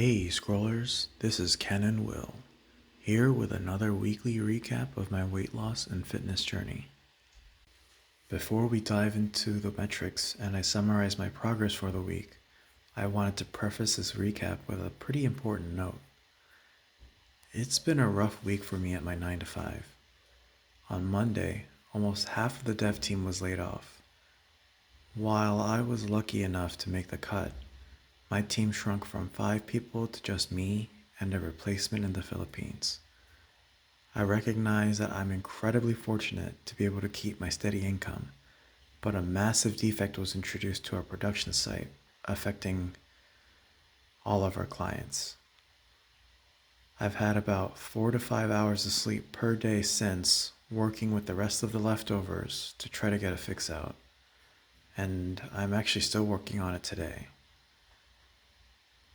Hey scrollers, this is Ken and Will, here with another weekly recap of my weight loss and fitness journey. Before we dive into the metrics and I summarize my progress for the week, I wanted to preface this recap with a pretty important note. It's been a rough week for me at my 9 to 5. On Monday, almost half of the dev team was laid off. While I was lucky enough to make the cut, my team shrunk from 5 people to just me and a replacement in the Philippines. I recognize that I'm incredibly fortunate to be able to keep my steady income, but a massive defect was introduced to our production site, affecting all of our clients. I've had about 4 to 5 hours of sleep per day since, working with the rest of the leftovers to try to get a fix out, and I'm actually still working on it today.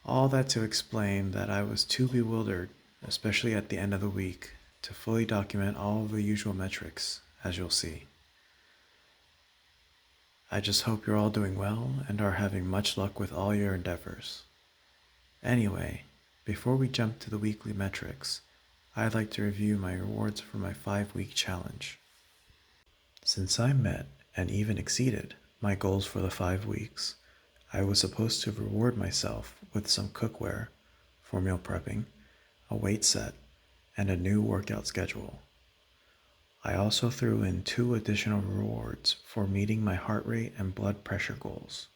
All that to explain that I was too bewildered, especially at the end of the week, to fully document all of the usual metrics, as you'll see. I just hope you're all doing well and are having much luck with all your endeavors. Anyway, before we jump to the weekly metrics, I'd like to review my rewards for my 5-week challenge. Since I met and even exceeded my goals for the 5 weeks, I was supposed to reward myself with some cookware for meal prepping, a weight set, and a new workout schedule. I also threw in 2 additional rewards for meeting my heart rate and blood pressure goals.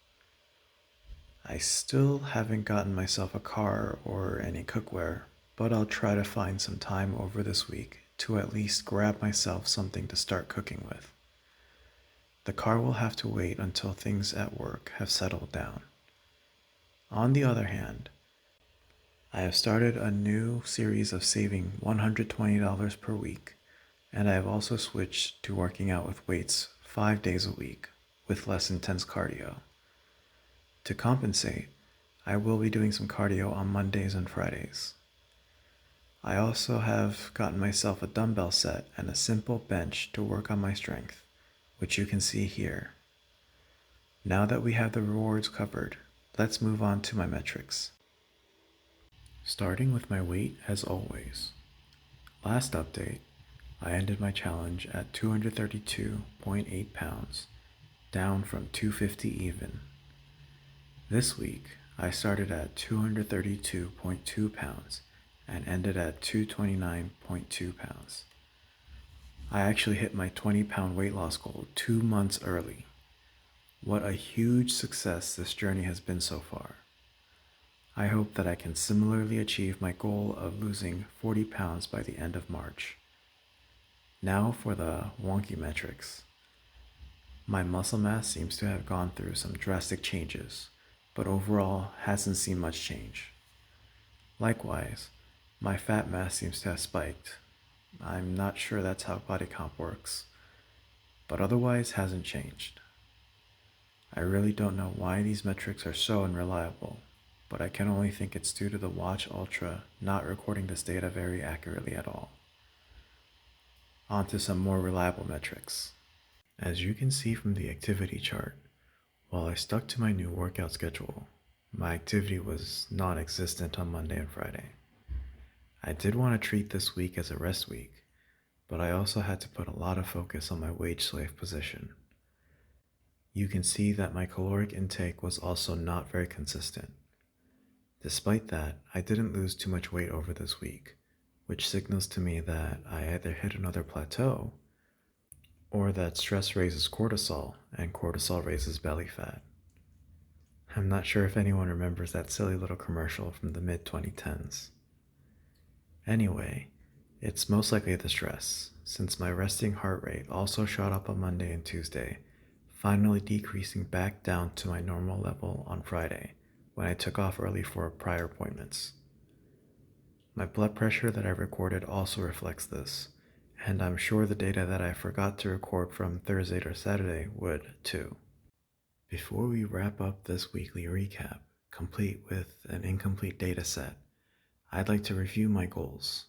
I still haven't gotten myself a car or any cookware, but I'll try to find some time over this week to at least grab myself something to start cooking with. The car will have to wait until things at work have settled down. On the other hand, I have started a new series of saving $120 per week, and I have also switched to working out with weights 5 days a week with less intense cardio. To compensate, I will be doing some cardio on Mondays and Fridays. I also have gotten myself a dumbbell set and a simple bench to work on my strength, which you can see here. Now that we have the rewards covered, let's move on to my metrics. Starting with my weight as always. Last update, I ended my challenge at 232.8 pounds, down from 250 even. This week, I started at 232.2 pounds and ended at 229.2 pounds. I actually hit my 20-pound weight loss goal 2 months early. What a huge success this journey has been so far. I hope that I can similarly achieve my goal of losing 40 pounds by the end of March. Now for the wonky metrics. My muscle mass seems to have gone through some drastic changes, but overall hasn't seen much change. Likewise, my fat mass seems to have spiked. I'm not sure that's how body comp works, but otherwise hasn't changed. I really don't know why these metrics are so unreliable, but I can only think it's due to the Watch Ultra not recording this data very accurately at all. On to some more reliable metrics. As you can see from the activity chart, while I stuck to my new workout schedule, my activity was non-existent on Monday and Friday. I did want to treat this week as a rest week, but I also had to put a lot of focus on my wage slave position. You can see that my caloric intake was also not very consistent. Despite that, I didn't lose too much weight over this week, which signals to me that I either hit another plateau or that stress raises cortisol and cortisol raises belly fat. I'm not sure if anyone remembers that silly little commercial from the mid-2010s. Anyway, it's most likely the stress, since my resting heart rate also shot up on Monday and Tuesday, finally decreasing back down to my normal level on Friday, when I took off early for prior appointments. My blood pressure that I recorded also reflects this, and I'm sure the data that I forgot to record from Thursday or Saturday would too. Before we wrap up this weekly recap, complete with an incomplete data set, I'd like to review my goals.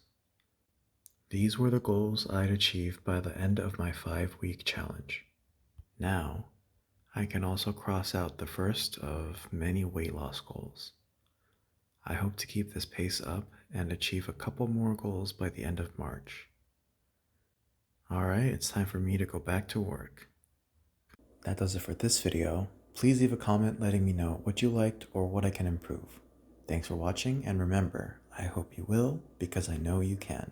These were the goals I'd achieved by the end of my 5-week challenge. Now, I can also cross out the first of many weight loss goals. I hope to keep this pace up and achieve a couple more goals by the end of March. Alright, it's time for me to go back to work. That does it for this video. Please leave a comment letting me know what you liked or what I can improve. Thanks for watching, and remember, I hope you will because I know you can.